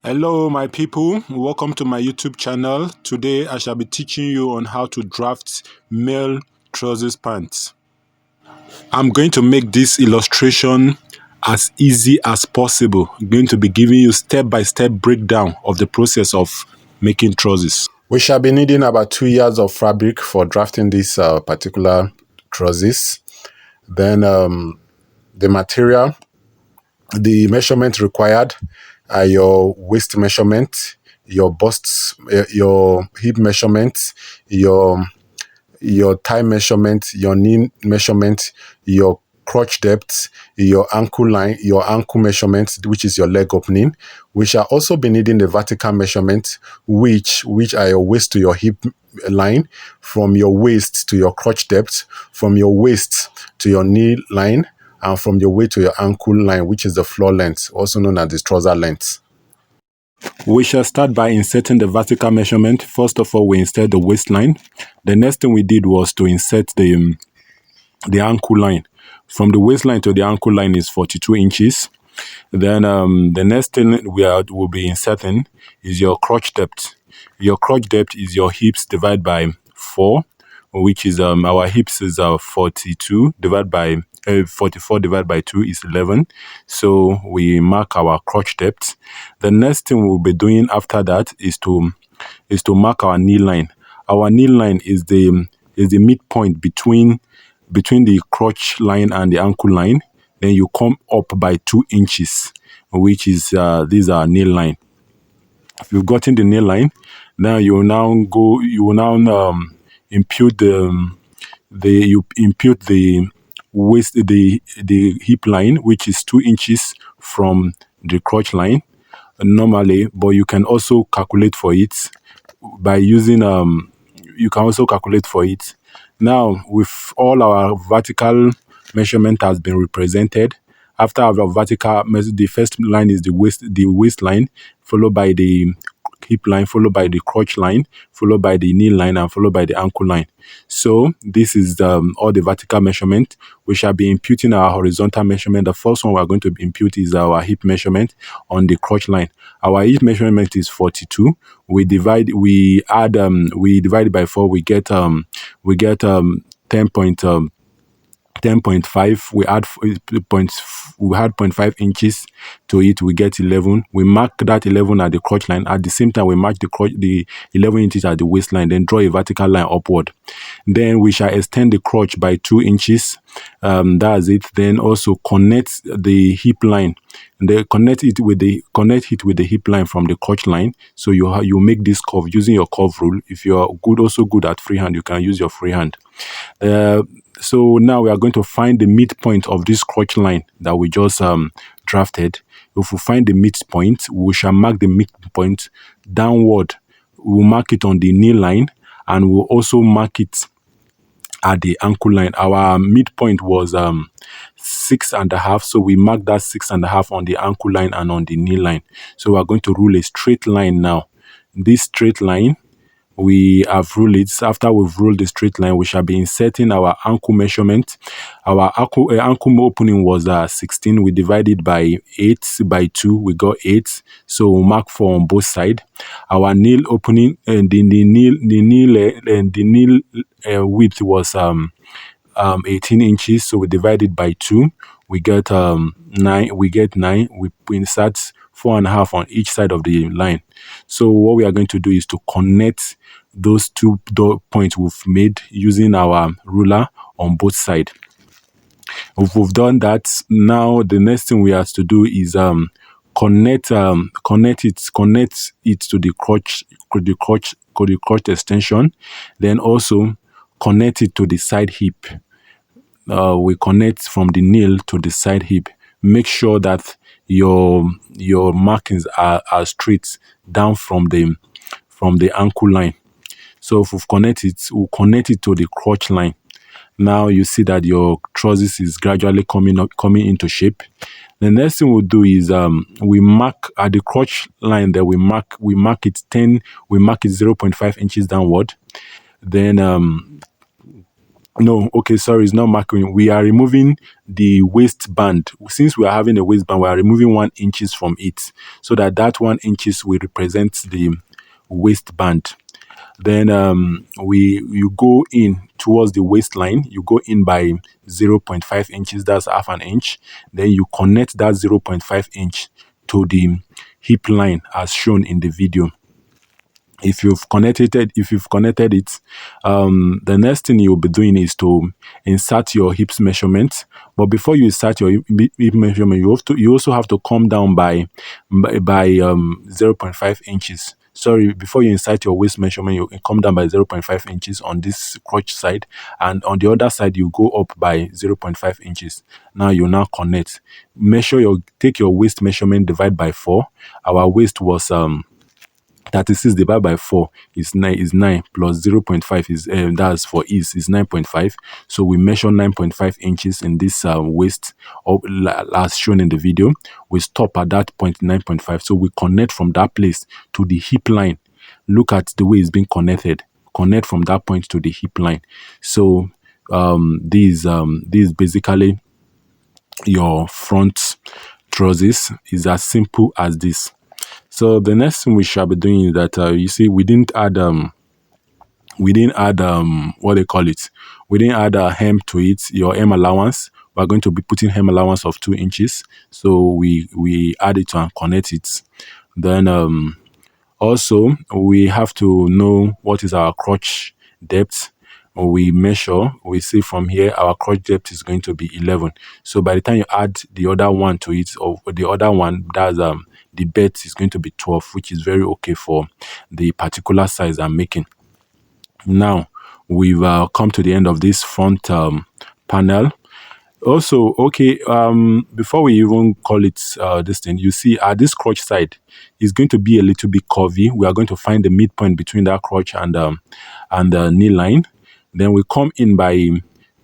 Hello my people, welcome to my YouTube channel. Today I shall be teaching you on how to draft male trousers pants. I'm going to make this illustration as easy as possible. I'm going to be giving you step-by-step breakdown of the process of making trousers. We shall be needing about 2 yards of fabric for drafting this particular trousers. Then the material, the measurement required are your waist measurement, your bust, your hip measurement, your thigh measurement, your knee measurement, your crotch depth, your ankle line, your ankle measurement, which is your leg opening. We shall also be needing the vertical measurement, which are your waist to your hip line, from your waist to your crotch depth, from your waist to your knee line, and from your waist to your ankle line, which is the floor length, also known as the trouser length. We shall start by inserting the vertical measurement. First of all, we insert the waistline. The next thing we did was to insert the ankle line. From the waistline to the ankle line is 42 inches. Then the next thing will be inserting is your crotch depth. Your crotch depth is your hips divided by 4, which is our hips is 42 divided by 44 divided by 2 is 11. So we mark our crotch depth. The next thing we'll be doing after that is to mark our knee line. Our knee line is the midpoint between the crotch line and the ankle line. Then you come up by 2 inches, which is these are knee line. If you've gotten the knee line, now you will now impute the waist, the hip line, which is 2 inches from the crotch line normally, but you can also calculate for it by using you can also calculate for it. Now, with all our vertical measurement has been represented, after our vertical, the first line is the waistline, followed by the hip line, followed by the crotch line, followed by the knee line, and followed by the ankle line. So this is all the vertical measurement. We shall be imputing our horizontal measurement. The first one we are going to impute is our hip measurement on the crotch line. Our hip measurement is 42. We divide it by 4. We get 10.5. We add 0.5 inches to it. We get 11. We mark that 11 at the crotch line. At the same time, we mark the 11 inches at the waistline. Then draw a vertical line upward. Then we shall extend the crotch by 2 inches. That's it. Then also connect the hip line. And connect it with the hip line from the crotch line. So you make this curve using your curve rule. If you are also good at freehand, you can use your freehand. So now we are going to find the midpoint of this crotch line that we just drafted. If we find the midpoint, we shall mark the midpoint downward. We'll mark it on the knee line, and we'll also mark it at the ankle line. Our midpoint was 6.5, so we mark that 6.5 on the ankle line and on the knee line. So we are going to rule a straight line now. This straight line, we have ruled it. After we've ruled the straight line, we shall be inserting our ankle measurement. Our ankle opening was 16. We divided by 8 by 2. We got 8. So we'll mark 4 on both sides. Our knee opening and the knee width was 18 inches. So we divided by 2. We get 9. We get 9. We insert 4.5 on each side of the line. So what we are going to do is to connect those 2 points we've made using our ruler on both sides. If we've done that, now the next thing we have to do is connect it to the crotch extension. Then also connect it to the side hip. We connect from the nail to the side hip. Make sure that your markings are straight down from the ankle line. So if we've connected it, we'll connect it to the crotch line. Now you see that your trousers is gradually coming into shape. The next thing we'll do is we mark at the crotch line that we mark it 0.5 inches downward. Then No, okay, sorry, it's not marking. We are removing the waistband. Since we are having a waistband, we are removing 1 inches from it, so that that 1 inches will represent the waistband. Then we you go in towards the waistline. You go in by 0.5 inches. That's half an inch. Then you connect that 0.5 inch to the hip line as shown in the video. If you've connected it, the next thing you'll be doing is to insert your hips measurement. But before you insert your hip measurement, you also have to come down by 0.5 inches. Sorry, before you insert your waist measurement, you come down by 0.5 inches on this crotch side, and on the other side you go up by 0.5 inches. Now you now connect. Take your waist measurement, divide by 4. Our waist was 36 divided by 4 is 9 plus 0.5 is that's for ease is 9.5. So we measure 9.5 inches in this waist, as shown in the video. We stop at that point 9.5. So we connect from that place to the hip line. Look at the way it's being connected. Connect from that point to the hip line. So these basically your front trousers. Is as simple as this. So the next thing we shall be doing is that you see we didn't add what they call it. We didn't add a hem to it. Your hem allowance. We're going to be putting hem allowance of 2 inches. So we add it and connect it. Then also we have to know what is our crotch depth. We measure, we see from here our crotch depth is going to be 11. So by the time you add the other one to it, or the other one, that's the bet is going to be 12, which is very okay for the particular size I'm making. Now we've come to the end of this front panel. Also, okay, before we even call it this thing, you see at this crotch side is going to be a little bit curvy. We are going to find the midpoint between that crotch and the knee line. Then we come in by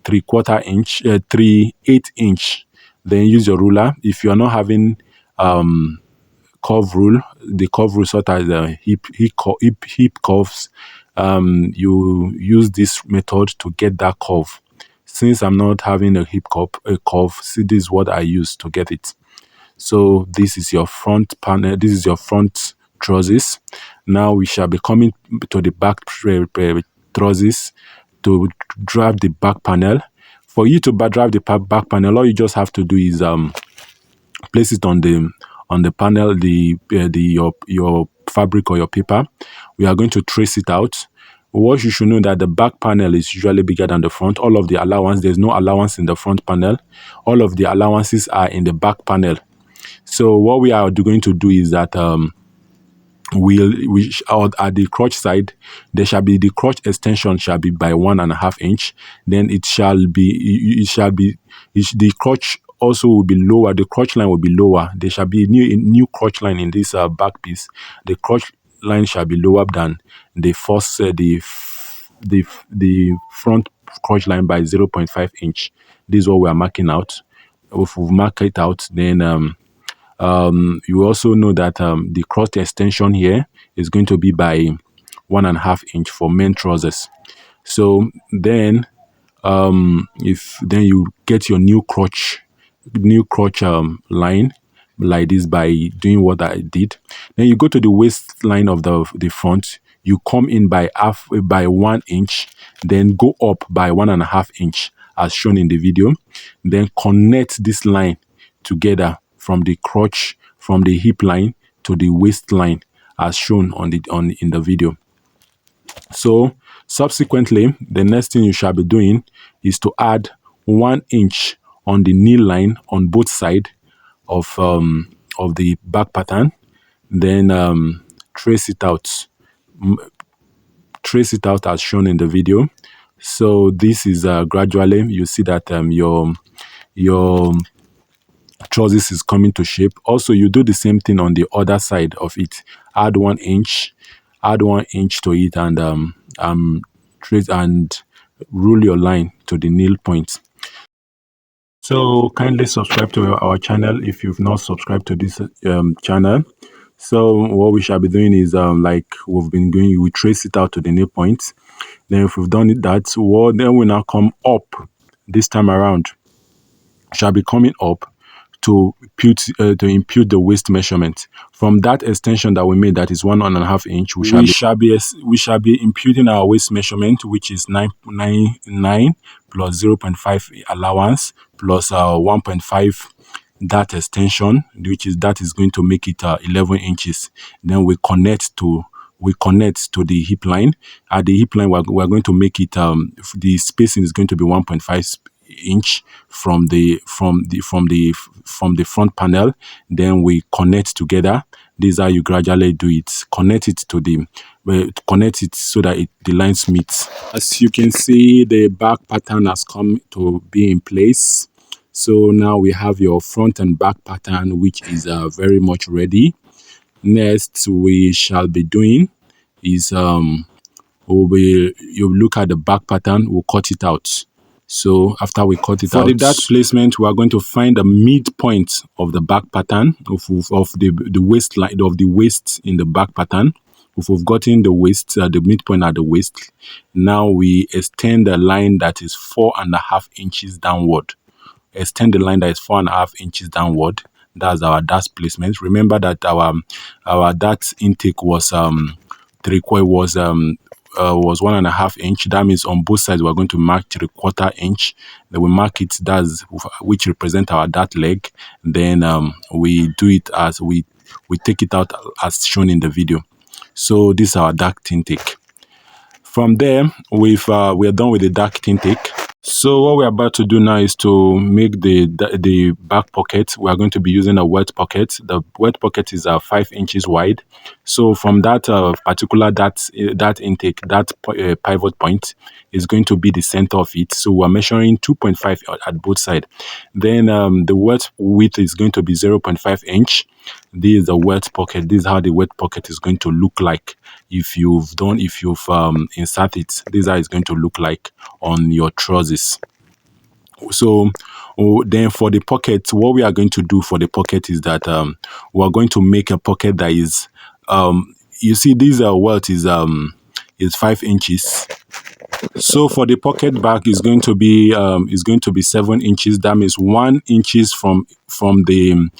3/4 inch, 3/8 inch. Then use your ruler. If you are not having curve rule, the curve rule sort of the hip curves, you use this method to get that curve. Since I'm not having a curve, see, this is what I use to get it. So this is your front panel. This is your front trousers. Now we shall be coming to the back trousers to drive the back panel. For you to drive the back panel, all you just have to do is place it on the panel, your fabric or your paper. We are going to trace it out. What you should know that the back panel is usually bigger than the front. All of the allowance, there's no allowance in the front panel. All of the allowances are in the back panel. So what we are going to do is that at the crotch side, the crotch extension shall be by 1.5 inch. Then the crotch also will be lower. The crotch line will be lower. There shall be a new crotch line in this back piece. The crotch line shall be lower than the first the front crotch line by 0.5 inch. This is what we are marking out. If we mark it out, then you also know that the crotch extension here is going to be by 1.5 inch for men trousers. So then if then you get your new crotch line like this by doing what I did. Then you go to the waistline of the front. You come in by 1 inch, then go up by 1.5 inch as shown in the video. Then connect this line together from the crotch, from the hip line to the waistline as shown in the video. So subsequently, the next thing you shall be doing is to add 1 inch on the knee line on both sides of the back pattern. Then trace it out. Trace it out as shown in the video. So this is gradually you see that your trousers is coming to shape. Also, you do the same thing on the other side of it. Add 1 inch to it, and trace and rule your line to the nail point. So kindly subscribe to our channel if you've not subscribed to this channel. So what we shall be doing is like we've been doing, we trace it out to the nail point. Then if we've done it that, well, then we now come up this time around. Shall be coming up to impute the waist measurement from that extension that we made, that is 1.5 inch. We shall be imputing our waist measurement, which is 999 plus 0.5 allowance plus 1.5 that extension, that is going to make it 11 inches. Then we connect to the hip line. At the hip line, we're going to make it the spacing is going to be 1.5 inch from the front panel. Then we connect together. This is how you gradually do it. Connect it so that the lines meet. As you can see, the back pattern has come to be in place. So now we have your front and back pattern, which is very much ready. Next, we shall be doing is you look at the back pattern, we'll cut it out. So after we cut it out, for the dart placement, we are going to find the midpoint of the back pattern of the waistline of the waist in the back pattern. If we've gotten the waist, the midpoint at the waist, now we extend the line that is 4.5 inches downward. Extend the line that is 4.5 inches downward. That's our dart placement. Remember that our dart intake was 1.5 inch. That means on both sides we're going to mark 3/4 inch. Then we mark it, which represent our dart leg. Then we do it as we take it out as shown in the video. So this is our dart intake. From there, we are done with the dart intake. So what we're about to do now is to make the back pocket. We are going to be using a wet pocket. The wet pocket is 5 inches wide. So from that particular that intake, pivot point is going to be the center of it. So we're measuring 2.5 at both sides. Then the wet width is going to be 0.5 inch. This is the wet pocket. This is how the wet pocket is going to look like. If you've insert it, this is how it's going to look like on your trousers. So then for the pocket, what we are going to do for the pocket is that we are going to make a pocket that is you see this welt is 5 inches. So for the pocket back is going to be 7 inches. That means 1 inches from the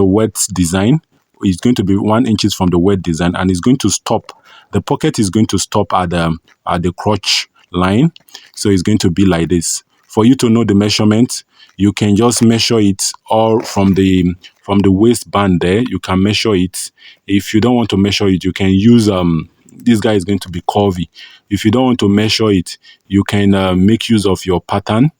wet design. It's going to be 1 inches from the wet design, and it's going to stop. The pocket is going to stop at the crotch line. So it's going to be like this. For you to know the measurement, you can just measure it all from the waistband there. You can measure it. If you don't want to measure it, you can use this guy is going to be curvy. If you don't want to measure it, you can make use of your pattern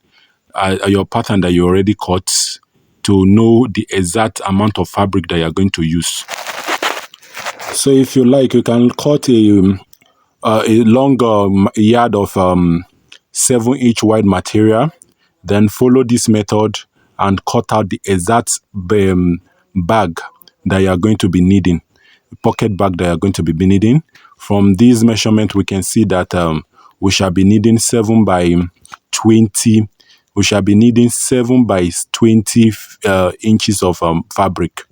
that you already cut to know the exact amount of fabric that you're going to use. So if you like, you can cut a longer yard of 7-inch wide material, then follow this method and cut out the exact bag that you are going to be needing, pocket bag that you are going to be needing. From this measurement, we can see that we shall be needing 7 by 20. We shall be needing 7 by 20 inches of fabric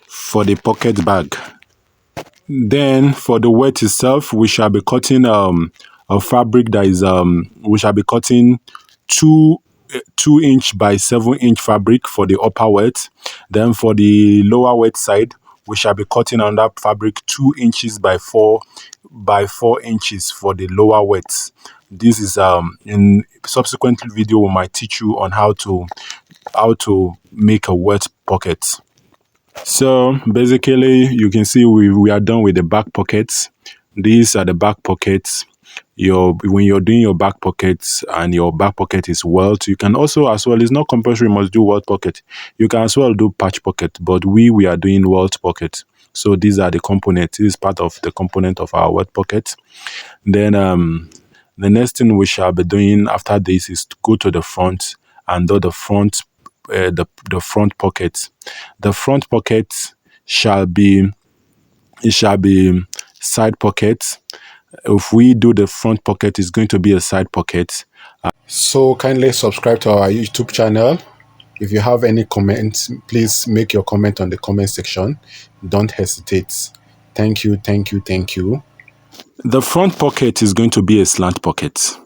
for the pocket bag. Then for the wet itself, we shall be cutting a fabric that is we shall be cutting 2 inch by 7-inch fabric for the upper wet. Then for the lower wet side, we shall be cutting on that fabric 2 inches by 4 inches for the lower wet. This is in subsequent video we might teach you on how to make a wet pocket. So basically, you can see we are done with the back pockets. These are the back pockets. When you're doing your back pockets and your back pocket is welt, you can also as well. It's not compulsory you must do welt pocket. You can as well do patch pocket, but we are doing welt pocket. So these are the components. This is part of the component of our welt pocket. Then the next thing we shall be doing after this is to go to the front and do the front pocket. The front pocket shall be side pocket. If we do the front pocket, it's going to be a side pocket. So kindly subscribe to our YouTube channel If you have any comments, please make your comment on the comment section. Don't hesitate. Thank you, thank you, thank you. The front pocket is going to be a slant pocket.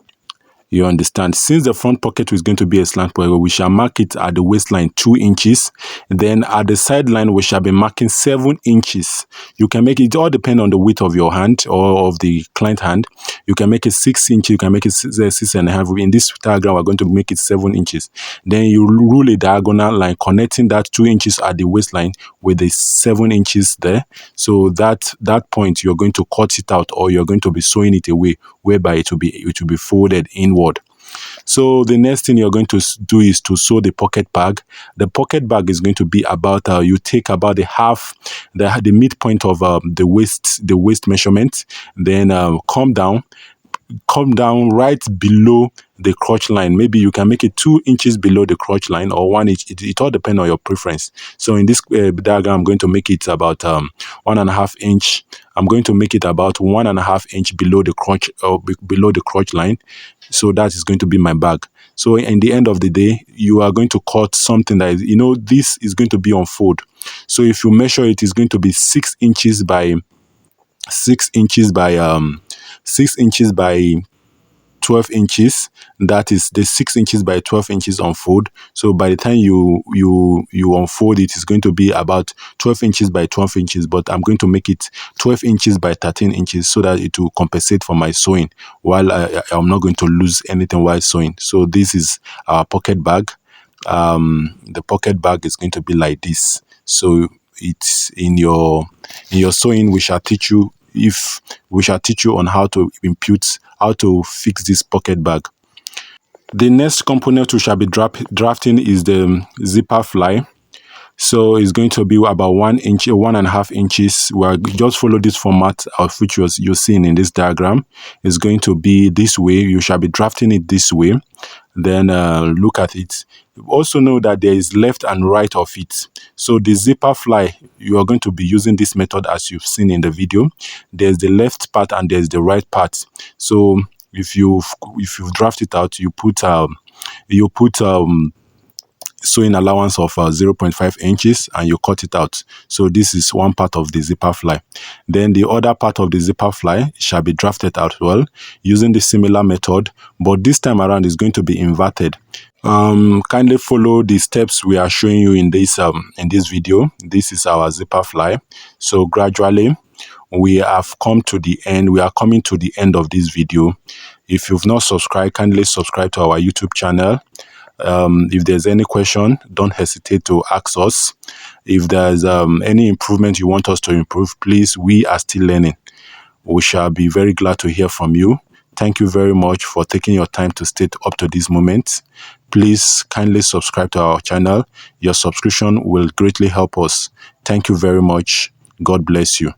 You understand? Since the front pocket is going to be a slant pocket, we shall mark it at the waistline 2 inches. Then at the sideline, we shall be marking 7 inches. You can make it, all depend on the width of your hand or of the client hand. You can make it 6 inches, you can make it 6.5. In this diagram, we're going to make it 7 inches. Then you rule a diagonal line connecting that 2 inches at the waistline with the 7 inches there. So that point, you're going to cut it out, or you're going to be sewing it away, whereby it will be folded inward. So the next thing you're going to do is to sew the pocket bag. The pocket bag is going to be about you take about the midpoint of the waist measurement, then come down right below the crotch line. Maybe you can make it 2 inches below the crotch line, or 1 inch. It all depends on your preference. So in this diagram, I'm going to make it about 1.5 inch. I'm going to make it about 1.5 inch below the crotch, below the crotch line. So that is going to be my bag. So in the end of the day, you are going to cut something that is, this is going to be on fold. So if you measure it, it's going to be 6 inches by 6 inches by 12 inches. That is the 6 inches by 12 inches unfold. So by the time you unfold it, it's going to be about 12 inches by 12 inches, but I'm going to make it 12 inches by 13 inches so that it will compensate for my sewing, while I'm not going to lose anything while sewing. So this is our pocket bag. The pocket bag is going to be like this. So it's in your sewing, we shall teach you on how to fix this pocket bag. The next component we shall be drafting is the zipper fly. So it's going to be about 1 inch, 1.5 inches. We'll just follow this format of which you're seeing in this diagram. It's going to be this way. You shall be drafting it this way. Then look at it. Also know that there is left and right of it. So the zipper fly, you are going to be using this method as you've seen in the video. There's the left part and there's the right part. So if you draft it out, you put sewing allowance of 0.5 inches and you cut it out. So this is one part of the zipper fly. Then the other part of the zipper fly shall be drafted out well using the similar method, but this time around is going to be inverted. Kindly follow the steps we are showing you in this video. This is our zipper fly. So gradually we have come to the end. We are coming to the end of this video. If you've not subscribed, kindly subscribe to our YouTube channel. If there's any question, don't hesitate to ask us. If there's any improvement you want us to improve, please, we are still learning. We shall be very glad to hear from you. Thank you very much for taking your time to stay up to this moment. Please kindly subscribe to our channel. Your subscription will greatly help us. Thank you very much. God bless you.